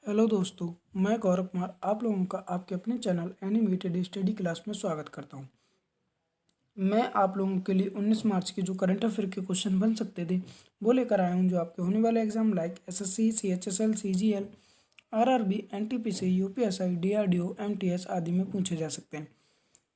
Hello दोस्तों, मैं गौरव कुमार आप लोगों का आपके अपने चैनल एनिमेटेड स्टडी क्लास में स्वागत करता हूं। मैं आप लोगों के लिए 19 मार्च के जो करंट अफेयर के क्वेश्चन बन सकते थे वो लेकर आया हूं, जो आपके होने वाले exam like SSC, CHSL, CGL, RRB, NTPC, UPSI, DRDO, MTS आदि में पूछे जा सकते हैं।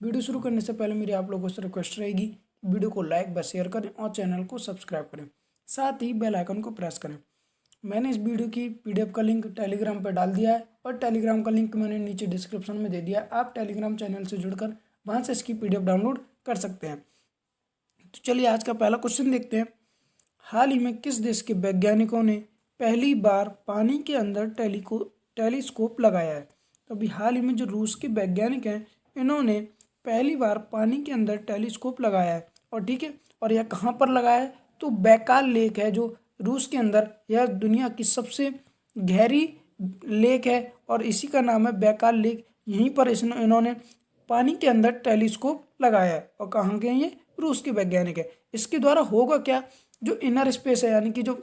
वीडियो शुरू करने से पहले मेरी आप लोगों से रिक्वेस्ट रहेगी, वीडियो को लाइक व शेयर करें और चैनल को सब्सक्राइब करें, साथ ही बेल आइकन को प्रेस करें। मैंने इस वीडियो की पीडीएफ का लिंक टेलीग्राम पर डाल दिया है और टेलीग्राम का लिंक मैंने नीचे डिस्क्रिप्शन में दे दिया है। आप टेलीग्राम चैनल से जुड़कर वहां से इसकी पीडीएफ डाउनलोड कर सकते हैं। तो चलिए आज का पहला क्वेश्चन देखते हैं। हाल ही में किस देश के वैज्ञानिकों ने पहली बार पानी के अंदर टेलीस्कोप लगाया है? तो अभी हाल ही में जो रूस के वैज्ञानिक हैं, इन्होंने पहली बार पानी के अंदर टेलीस्कोप लगाया है। और ठीक है, और यह कहाँ पर लगाया है? तो बैकाल लेक है जो रूस के अंदर, यह दुनिया की सबसे गहरी लेक है और इसी का नाम है बैकाल लेक। यहीं पर इन्होंने पानी के अंदर टेलीस्कोप लगाया है। और कहाँ के हैं ये? रूस के वैज्ञानिक है। इसके द्वारा होगा क्या? जो इनर स्पेस है, यानी कि जो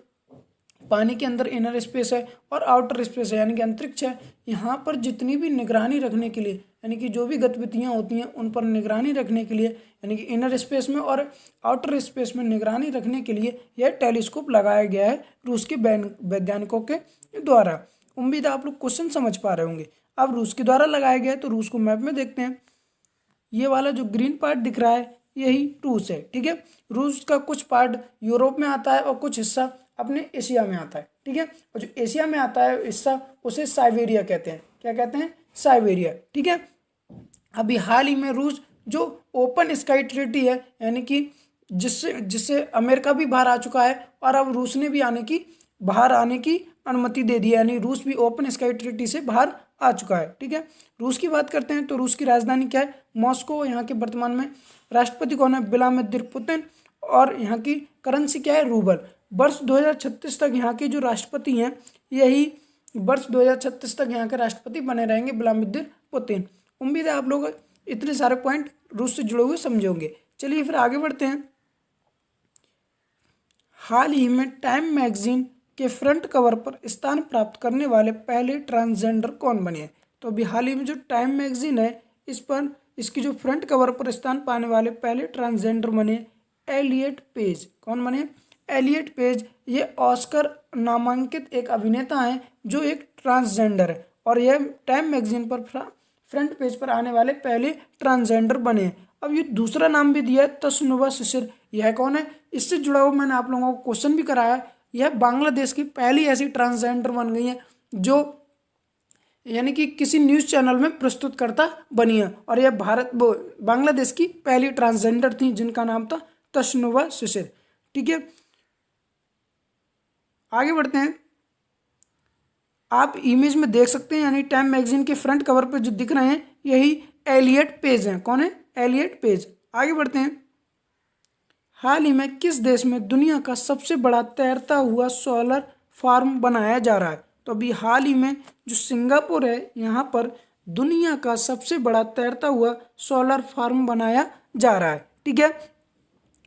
पानी के अंदर इनर स्पेस है और आउटर स्पेस है यानी कि अंतरिक्ष है, यहाँ पर जितनी भी निगरानी रखने के लिए, यानी कि जो भी गतिविधियाँ होती हैं उन पर निगरानी रखने के लिए, यानी कि इनर स्पेस में और आउटर स्पेस में निगरानी रखने के लिए यह टेलीस्कोप लगाया गया है रूस के वैज्ञानिकों के द्वारा। उम्मीद है आप लोग क्वेश्चन समझ पा रहे होंगे। अब रूस के द्वारा लगाया गया है तो रूस को मैप में देखते हैं। ये वाला जो ग्रीन पार्ट दिख रहा है यही रूस है। ठीक है, रूस का कुछ पार्ट यूरोप में आता है और कुछ हिस्सा अपने एशिया में आता है। ठीक है, और जो एशिया में आता है हिस्सा उसे साइबेरिया कहते हैं। क्या कहते हैं? साइबेरिया। ठीक है, अभी हाल ही में रूस जो ओपन स्काई ट्रीटी है, यानी कि जिससे जिससे अमेरिका भी बाहर आ चुका है और अब रूस ने भी बाहर आने की अनुमति दे दी है, यानी रूस भी ओपन स्काई ट्रीटी से बाहर आ चुका है। ठीक है, रूस की बात करते हैं तो रूस की राजधानी क्या है? मॉस्को। यहाँ के वर्तमान में राष्ट्रपति कौन है? Vladimir Putin. और यहाँ की करेंसी क्या है? रूबल। वर्ष 2036 तक यहाँ के जो राष्ट्रपति हैं, यही वर्ष 2036 तक यहाँ के राष्ट्रपति बने रहेंगे व्लादिमीर पुतिन। उम्मीद है आप लोग इतने सारे पॉइंट रूस से जुड़े हुए समझे होंगे। चलिए फिर आगे बढ़ते हैं। हाल ही में टाइम मैगजीन के फ्रंट कवर पर स्थान प्राप्त करने वाले पहले ट्रांसजेंडर कौन बने हैं? तो अभी हाल ही में जो टाइम मैगजीन है इस पर इसकी जो फ्रंट कवर पर स्थान पाने वाले पहले ट्रांसजेंडर बने एलियट पेज। कौन बने? Elliott page. ये ऑस्कर नामांकित एक अभिनेता हैं जो एक ट्रांसजेंडर है और यह टाइम मैगजीन पर फ्रंट पेज पर आने वाले पहले ट्रांसजेंडर बने हैं। अब ये दूसरा नाम भी दिया है तस्नुवा शिशिर। यह कौन है? इससे जुड़ा हुआ मैंने आप लोगों को क्वेश्चन भी कराया। यह बांग्लादेश की पहली ऐसी ट्रांसजेंडर बन गई है जो यानी कि किसी न्यूज़ चैनल में प्रस्तुतकर्ता बनी है और यह बांग्लादेश की पहली ट्रांसजेंडर थी जिनका नाम था तस्नुवा शिशिर। ठीक है, आगे बढ़ते हैं। आप इमेज में देख सकते हैं, यानी टाइम मैगजीन के फ्रंट कवर पर जो दिख रहे हैं यही एलियट पेज हैं। कौन है? Elliot Page. आगे बढ़ते हैं। हाल ही में किस देश में दुनिया का सबसे बड़ा तैरता हुआ सोलर फार्म बनाया जा रहा है? तो अभी हाल ही में जो सिंगापुर है, यहाँ पर दुनिया का सबसे बड़ा तैरता हुआ सोलर फार्म बनाया जा रहा है। ठीक है,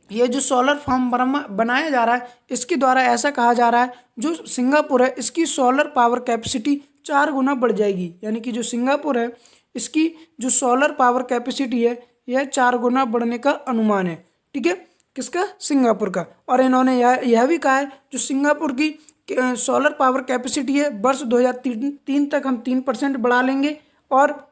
ये जो सोलर फार्म बनाया जा रहा है इसके द्वारा ऐसा कहा जा रहा है जो सिंगापुर है इसकी सोलर पावर कैपेसिटी 4 गुना बढ़ जाएगी। यानी कि जो सिंगापुर है इसकी जो सोलर पावर कैपेसिटी है यह 4 गुना बढ़ने का अनुमान है। ठीक है, किसका? सिंगापुर का। और इन्होंने यह भी कहा है जो सिंगापुर की सोलर पावर कैपेसिटी है वर्ष 2003 तक हम 3% बढ़ा लेंगे और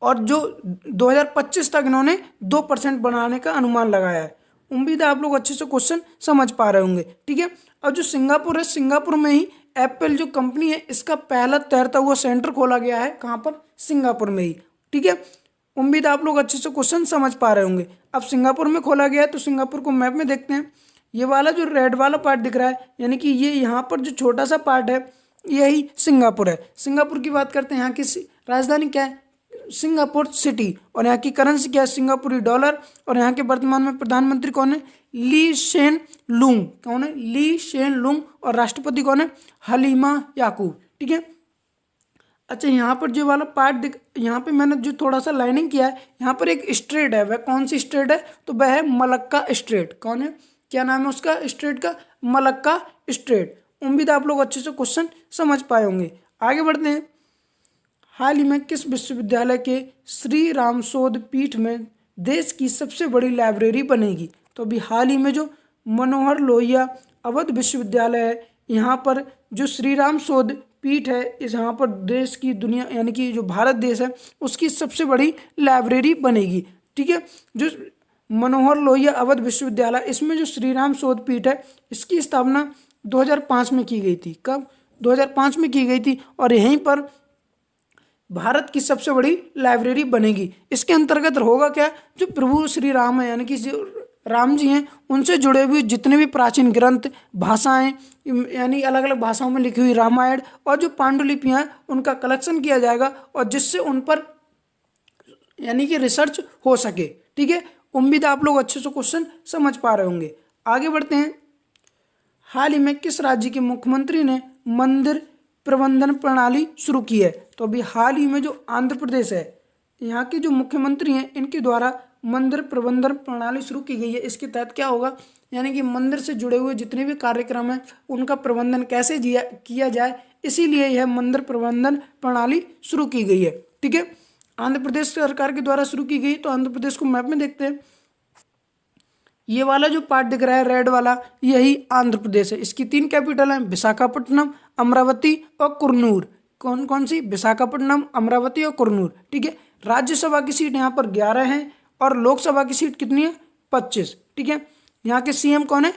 जो 2025 तक इन्होंने 2% बनाने का अनुमान लगाया है। उम्मीद है आप लोग अच्छे से क्वेश्चन समझ पा रहे होंगे। ठीक है, अब जो सिंगापुर है, सिंगापुर में ही एप्पल जो कंपनी है इसका पहला तैरता हुआ सेंटर खोला गया है। कहाँ पर? सिंगापुर में ही। ठीक है, उम्मीद है आप लोग अच्छे से क्वेश्चन समझ पा रहे होंगे। अब सिंगापुर में खोला गया है तो सिंगापुर को मैप में देखते हैं। ये वाला जो रेड वाला पार्ट दिख रहा है, यानी कि ये यहाँ पर जो छोटा सा पार्ट है यही सिंगापुर है। सिंगापुर की बात करते हैं। यहाँ की राजधानी क्या है? Singapore city. और यहाँ की करेंसी क्या है? सिंगापुरी डॉलर। और यहाँ के वर्तमान में प्रधानमंत्री कौन है? ली शेन लुंग। कौन है? ली शेन लुंग। और राष्ट्रपति कौन है? हलीमा याकूब। ठीक है, अच्छा यहाँ पर जो वाला पार्ट यहाँ पे मैंने जो थोड़ा सा लाइनिंग किया है, यहाँ पर एक स्ट्रेट है। वह कौन सी स्ट्रेट है? तो वह है मलक्का स्ट्रेट। कौन है? क्या नाम है उसका स्ट्रेट का? Malacca strait. उम्मीद आप लोग अच्छे से क्वेश्चन समझ पाए होंगे। आगे बढ़ते हैं। हाल ही में किस विश्वविद्यालय के श्री राम शोध पीठ में देश की सबसे बड़ी लाइब्रेरी बनेगी? तो अभी हाल ही में जो मनोहर लोहिया अवध विश्वविद्यालय है, यहाँ पर जो श्री राम शोध पीठ है, इस यहाँ पर देश की दुनिया यानी कि जो भारत देश है उसकी सबसे बड़ी लाइब्रेरी बनेगी। ठीक है, जो मनोहर लोहिया अवध विश्वविद्यालय, इसमें जो श्री राम शोध पीठ है इसकी स्थापना 2005 में की गई थी। कब? 2005 में की गई थी। और यहीं पर भारत की सबसे बड़ी लाइब्रेरी बनेगी। इसके अंतर्गत होगा क्या? जो प्रभु श्री राम है यानी कि जो राम जी हैं उनसे जुड़े हुए जितने भी प्राचीन ग्रंथ, भाषाएं यानी अलग अलग भाषाओं में लिखी हुई रामायण और जो पांडुलिपियां हैं उनका कलेक्शन किया जाएगा और जिससे उन पर यानी कि रिसर्च हो सके। ठीक है, उम्मीद आप लोग अच्छे से क्वेश्चन समझ पा रहे होंगे। आगे बढ़ते हैं। हाल ही में किस राज्य के मुख्यमंत्री ने मंदिर प्रबंधन प्रणाली शुरू की है? तो अभी हाल ही में जो आंध्र प्रदेश है, यहाँ के जो मुख्यमंत्री हैं इनके द्वारा मंदिर प्रबंधन प्रणाली शुरू की गई है। इसके तहत क्या होगा, यानी कि मंदिर से जुड़े हुए जितने भी कार्यक्रम हैं उनका प्रबंधन कैसे किया जाए, इसीलिए यह मंदिर प्रबंधन प्रणाली शुरू की गई है। ठीक है, आंध्र प्रदेश सरकार के द्वारा शुरू की गई। तो आंध्र प्रदेश को मैप में देखते हैं। ये वाला जो पार्ट दिख रहा है रेड वाला, यही आंध्र प्रदेश है। इसकी 3 कैपिटल हैं, विशाखापट्टनम, अमरावती और कुरनूर। कौन कौन सी? विशाखापट्टनम, अमरावती और कुरनूर। ठीक है, राज्यसभा की सीट यहाँ पर 11 है और लोकसभा की सीट कितनी है? 25। ठीक है, यहाँ के सीएम कौन है?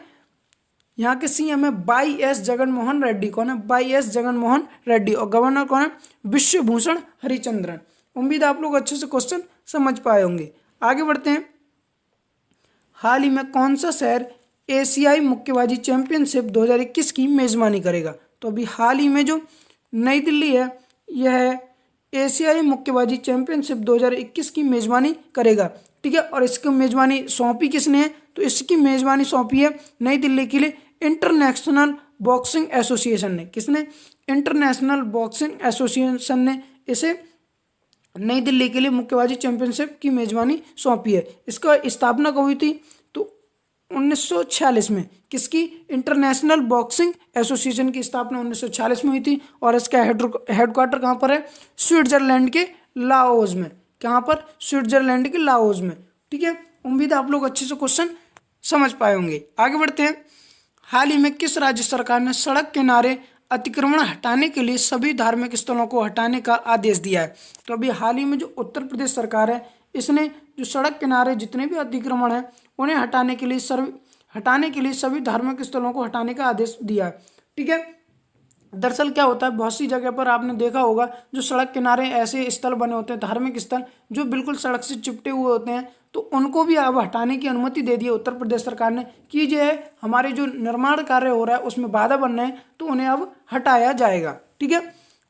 यहाँ के सीएम है वाई एस जगनमोहन रेड्डी। कौन है? Y S Jaganmohan Reddy. और गवर्नर कौन है? विश्वभूषण हरिचंद्रन। उम्मीद आप लोग अच्छे से क्वेश्चन समझ पाए होंगे। आगे बढ़ते हैं। हाल ही में कौन सा शहर एशियाई मुक्केबाजी चैंपियनशिप 2021 की मेजबानी करेगा? तो अभी हाल ही में जो नई दिल्ली है, यह एशियाई मुक्केबाजी चैंपियनशिप 2021 की मेजबानी करेगा। ठीक है, और इसकी मेजबानी सौंपी किसने है? तो इसकी मेजबानी सौंपी है नई दिल्ली के लिए इंटरनेशनल बॉक्सिंग एसोसिएशन ने। किसने? इंटरनेशनल बॉक्सिंग एसोसिएशन ने इसे नई दिल्ली के लिए मुक्केबाजी चैंपियनशिप की मेजबानी सौंपी है। इसका स्थापना कब हुई थी? तो 1946 में। किसकी? इंटरनेशनल बॉक्सिंग एसोसिएशन की स्थापना 1946 में हुई थी। और इसका हेडक्वार्टर कहाँ पर है? स्विट्जरलैंड के लाओस में। कहाँ पर? स्विट्जरलैंड के लाओस में। ठीक है, उम्मीद आप लोग अच्छे से क्वेश्चन समझ पाए होंगे। आगे बढ़ते हैं। हाल ही में किस राज्य सरकार ने सड़क किनारे अतिक्रमण हटाने के लिए सभी धार्मिक स्थलों को हटाने का आदेश दिया है? तो अभी हाल ही में जो उत्तर प्रदेश सरकार है, इसने जो सड़क किनारे जितने भी अतिक्रमण हैं उन्हें हटाने के लिए सभी धार्मिक स्थलों को हटाने का आदेश दिया है। ठीक है, दरअसल क्या होता है, बहुत सी जगह पर आपने देखा होगा जो सड़क किनारे ऐसे स्थल बने होते हैं, धार्मिक स्थल जो बिल्कुल सड़क से चिपटे हुए होते हैं, तो उनको भी अब हटाने की अनुमति दे दी है उत्तर प्रदेश सरकार ने कि जो है हमारे जो निर्माण कार्य हो रहा है उसमें बाधा बन रहे हैं, तो उन्हें अब हटाया जाएगा। ठीक है,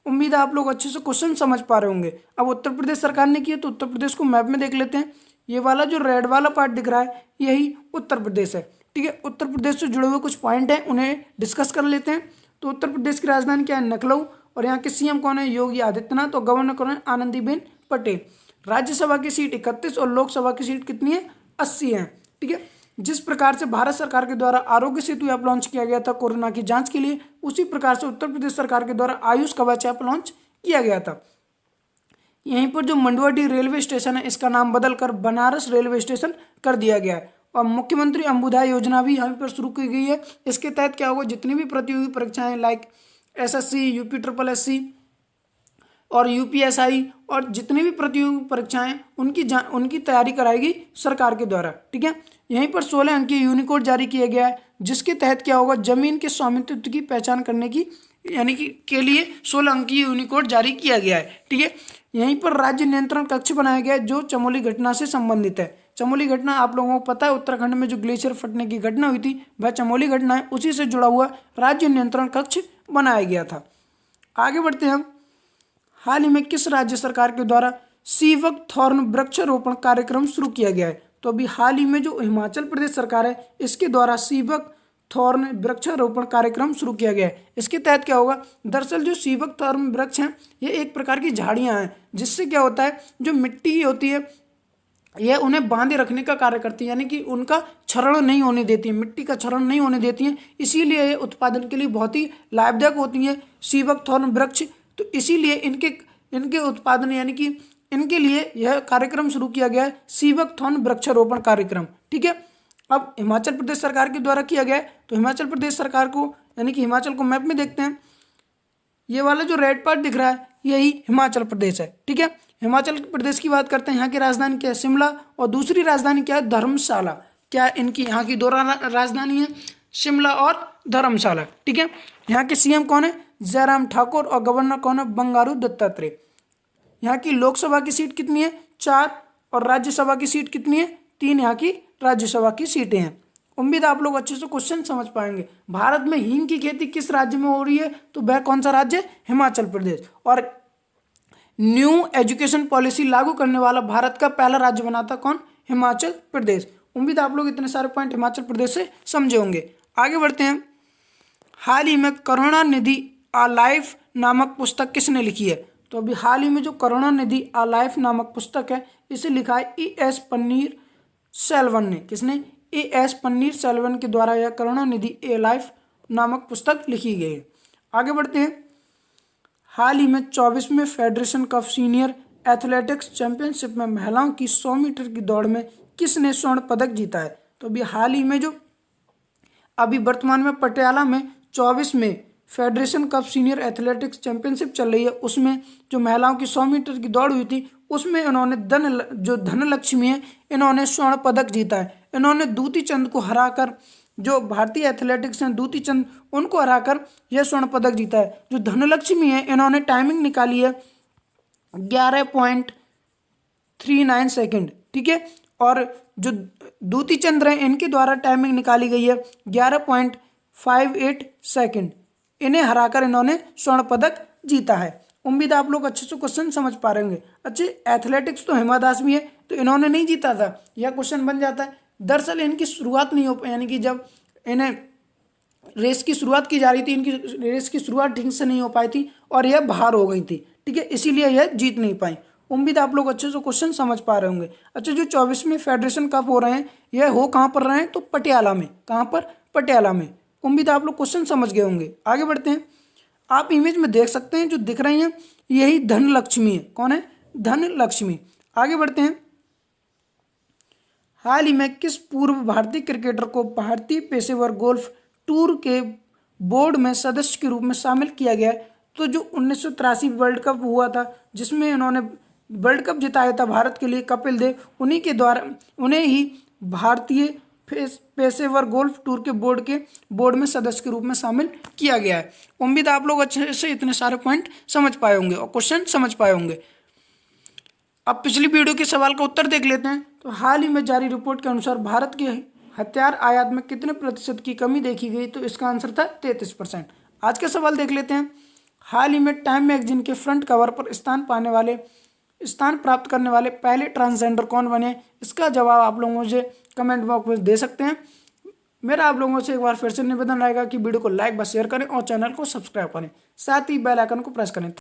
उम्मीद है आप लोग अच्छे से क्वेश्चन समझ पा रहे होंगे। अब उत्तर प्रदेश सरकार ने किया, तो उत्तर प्रदेश को मैप में देख लेते हैं। ये वाला जो रेड वाला पार्ट दिख रहा है यही उत्तर प्रदेश है। ठीक है, उत्तर प्रदेश से जुड़े हुए कुछ पॉइंट हैं, उन्हें डिस्कस कर लेते हैं। तो उत्तर प्रदेश की राजधानी क्या है? लखनऊ। और यहाँ के सीएम कौन है? योगी आदित्यनाथ। और गवर्नर कौन है? आनंदीबेन पटेल। राज्यसभा की सीट 31 और लोकसभा की सीट कितनी है? 80 है। ठीक है, जिस प्रकार से भारत सरकार के द्वारा आरोग्य सेतु ऐप लॉन्च किया गया था कोरोना की जांच के लिए, उसी प्रकार से उत्तर प्रदेश सरकार के द्वारा आयुष कवच ऐप लॉन्च किया गया था। यहीं पर जो मंडुआडीह रेलवे स्टेशन है, इसका नाम बदलकर बनारस रेलवे स्टेशन कर दिया गया है। और मुख्यमंत्री अंबुधाय योजना भी यहाँ पर शुरू की गई है। इसके तहत क्या होगा, जितनी भी प्रतियोगी परीक्षाएं like SSC, UP triple SC और यूपीएसआई और जितनी भी प्रतियोगी परीक्षाएं उनकी तैयारी कराएगी सरकार के द्वारा। ठीक है, यहीं पर 16 अंकीय यूनिकोड जारी किया गया है, जिसके तहत क्या होगा, जमीन के स्वामित्व की पहचान करने की यानी कि के लिए 16 अंकीय यूनिकोड जारी किया गया है। ठीक है, यहीं पर राज्य नियंत्रण कक्ष बनाया गया है जो चमोली घटना से संबंधित है। चमोली घटना आप लोगों को पता है, उत्तराखंड में जो ग्लेशियर फटने की घटना हुई थी वह चमोली घटना है, उसी से जुड़ा हुआ राज्य नियंत्रण कक्ष बनाया गया था। आगे बढ़ते हैं हम। हाल ही में किस राज्य सरकार के द्वारा सीवक थॉर्न वृक्षारोपण कार्यक्रम शुरू किया गया है? तो अभी हाल ही में जो हिमाचल प्रदेश सरकार है, इसके द्वारा सीवक थॉर्न वृक्षारोपण कार्यक्रम शुरू किया गया है। इसके तहत क्या होगा, दरअसल जो सीवक थॉर्न वृक्ष हैं ये एक प्रकार की झाड़ियां हैं, जिससे क्या होता है, जो मिट्टी होती है यह उन्हें बांधे रखने का कार्य करती है, यानी कि उनका क्षरण नहीं होने देती है, मिट्टी का क्षरण नहीं होने देती है। इसीलिए ये उत्पादन के लिए बहुत ही लाभदायक होती है। सीवक थॉर्न वृक्ष तो इसीलिए इनके इनके उत्पादन यानी कि इनके लिए यह कार्यक्रम शुरू किया गया है, सीवकथॉर्न वृक्षारोपण कार्यक्रम। ठीक है, अब हिमाचल प्रदेश सरकार के द्वारा किया गया है। तो हिमाचल प्रदेश सरकार को यानी कि हिमाचल को मैप में देखते हैं, ये वाला जो रेड पार्ट दिख रहा है यही हिमाचल प्रदेश है। ठीक है, हिमाचल प्रदेश की बात करते हैं। यहाँ की राजधानी क्या है? शिमला। और दूसरी राजधानी क्या है? धर्मशाला। क्या इनकी यहाँ की दो राजधानी है? शिमला और धर्मशाला। ठीक है, यहाँ के सीएम कौन है? जयराम ठाकुर। और गवर्नर कौन है? बंगारू दत्तात्रेय। यहाँ की लोकसभा की सीट कितनी है? 4। और राज्यसभा की सीट कितनी है? 3 यहाँ की राज्यसभा की सीटें हैं। उम्मीद आप लोग अच्छे से क्वेश्चन समझ पाएंगे। भारत में हींग की खेती किस राज्य में हो रही है? तो वह कौन सा राज्य? हिमाचल प्रदेश। और न्यू एजुकेशन पॉलिसी लागू करने वाला भारत का पहला राज्य बना था कौन? हिमाचल प्रदेश। उम्मीद आप लोग इतने सारे पॉइंट हिमाचल प्रदेश से समझे होंगे। आगे बढ़ते हैं। हाल ही में करुणानिधि आ लाइफ नामक पुस्तक किसने लिखी है? तो अभी हाल ही में जो करुणानिधि आ लाइफ नामक पुस्तक है इसे लिखा है E.S. पन्नीर सेल्वन ने। किसने? E.S. पन्नीर सेल्वन के द्वारा यह करुणानिधि ए लाइफ नामक पुस्तक लिखी गई है। आगे बढ़ते हैं। हाल ही में 24वें federation cup senior athletics championship में महिलाओं की 100 मीटर की दौड़ में किसने स्वर्ण पदक जीता है? तो अभी हाल ही में जो अभी वर्तमान में पटियाला में 24वें federation cup senior athletics championship चल रही है, उसमें जो महिलाओं की 100 मीटर की दौड़ हुई थी उसमें इन्होंने धनलक्ष्मी है, इन्होंने स्वर्ण पदक जीता है। इन्होंने दूती चंद को हराकर, जो भारतीय एथलेटिक्स हैं दूती चंद, उनको हराकर यह स्वर्ण पदक जीता है। जो धनलक्ष्मी है इन्होंने टाइमिंग निकाली है 11.39 सेकेंड। ठीक है, और जो दूती चंद हैं इनके द्वारा टाइमिंग निकाली गई है 11.58 सेकेंड। इन्हें हराकर इन्होंने स्वर्ण पदक जीता है। उम्मीद आप लोग अच्छे से क्वेश्चन समझ पा रहे होंगे। अच्छे एथलेटिक्स तो हिमा दास भी है, तो इन्होंने नहीं जीता था, यह क्वेश्चन बन जाता है। दरअसल इनकी शुरुआत नहीं हो पाई, यानी कि जब इन्हें रेस की शुरुआत की जा रही थी, इनकी रेस की शुरुआत ठीक से नहीं हो पाई थी और यह बाहर हो गई थी। ठीक है, इसीलिए यह जीत नहीं पाई। उम्मीद आप लोग अच्छे से क्वेश्चन समझ पा रहे होंगे। अच्छा, जो 24वें फेडरेशन कप हो रहे हैं यह हो कहाँ पर रहे हैं? तो पटियाला में। कहाँ पर? पटियाला में। उम्मीद आप लोग क्वेश्चन समझ गए होंगे। आगे बढ़ते हैं। आप इमेज में देख सकते हैं जो दिख रही हैं यही धनलक्ष्मी है। कौन है? धनलक्ष्मी। आगे बढ़ते हैं। हाल ही में किस पूर्व भारतीय क्रिकेटर को भारतीय पेशेवर गोल्फ टूर के बोर्ड में सदस्य के रूप में शामिल किया गया है? तो जो 1983 वर्ल्ड कप हुआ था जिसमें इन्होंने वर्ल्ड कप जिताया था भारत के लिए, कपिल देव, उन्हीं के द्वारा उन्हें ही भारतीय पेशेवर गोल्फ टूर के बोर्ड में सदस्य के रूप में शामिल किया गया है। उम्मीद आप लोग अच्छे से इतने सारे पॉइंट समझ पाए होंगे और क्वेश्चन समझ पाए होंगे। अब पिछली वीडियो के सवाल का उत्तर देख लेते हैं। तो हाल ही में जारी रिपोर्ट के अनुसार भारत के हथियार आयात में कितने प्रतिशत की कमी देखी गई? तो इसका आंसर था 33%। आज का सवाल देख लेते हैं। हाल ही में टाइम मैगजीन के फ्रंट कवर पर स्थान प्राप्त करने वाले पहले ट्रांसजेंडर कौन बने? इसका जवाब आप लोग मुझे कमेंट बॉक्स में दे सकते हैं। मेरा आप लोगों से एक बार फिर से निवेदन रहेगा कि वीडियो को लाइक व शेयर करें और चैनल को सब्सक्राइब करें, साथ ही बेल आइकन को प्रेस करें।